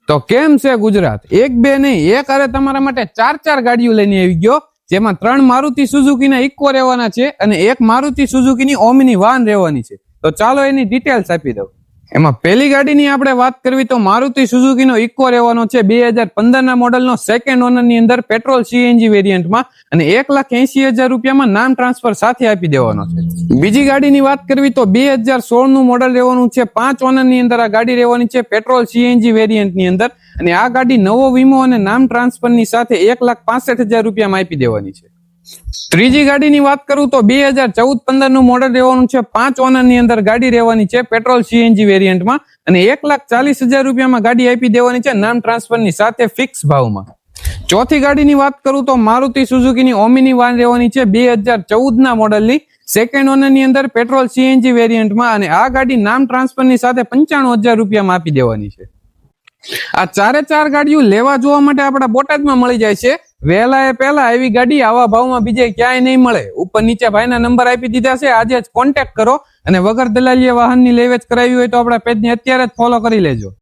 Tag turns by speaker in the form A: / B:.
A: તો કેમ છે ગુજરાત? એક બે નહીં, એક અરે તમારા માટે ચાર ગાડીઓ લઈને આવી ગયો, જેમાં 3 મારુતિ સુઝુકીના ઇકો રહેવાના છે અને એક મારુતિ સુઝુકીની ઓમિની વાન રહેવાની છે. તો ચાલો એની ડિટેલ્સ આપી દઉં. એમાં પહેલી ગાડીની આપણે વાત કરવી તો મારુતિ સુઝુકીનો ઇકો રહેવાનો છે 2015ના મોડલનો સેકન્ડ ઓનરની અંદર પેટ્રોલ સીએનજી વેરિયન્ટમાં અને 1,80,000 રૂપિયામાં નામ ટ્રાન્સફર સાથે આપી દેવાનો છે. બીજી ગાડીની વાત કરવી તો 2016નું મોડલ રહેવાનું છે, 5 ઓનરની અંદર આ ગાડી રહેવાની છે પેટ્રોલ સીએનજી વેરિયન્ટની અંદર અને આ ગાડી નવો વીમો અને નામ ટ્રાન્સફરની સાથે 1,65,000 રૂપિયામાં આપી દેવાની છે. ત્રીજી ગાડીની વાત કરું તો 2014-15નું મોડલ રહેવાનું છે, 5 ઓનરની અંદર ગાડી રહેવાની છે પેટ્રોલ સીએનજી વેરિયન્ટમાં અને 1,40,000 રૂપિયામાં ગાડી આપી દેવાની છે નામ ટ્રાન્સફરની સાથે ફિક્સ ભાવમાં. ચોથી ગાડીની વાત કરું તો મારુતિ સુઝુકીની ઓમિની વાન રહેવાની છે 2014ના મોડલની સેકન્ડ ઓનરની અંદર પેટ્રોલ સીએનજી વેરિયન્ટમાં અને આ ગાડી નામ ટ્રાન્સફરની સાથે 95,000 રૂપિયામાં આપી દેવાની છે. આ ચાર ગાડીઓ લેવા જોવા માટે આપણા બોટાદમાં મળી જાય છે. વહેલા પહેલા એવી ગાડી આવા ભાવમાં બીજે ક્યાંય નહીં મળે. ઉપર નીચે ભાઈના નંબર આપી દીધા છે, આજે જ કોન્ટેક્ટ કરો અને વગર દલાલીએ વાહનની લે વેચ કરાવી હોય તો આપણા પેજને અત્યારે જ ફોલો કરી લેજો.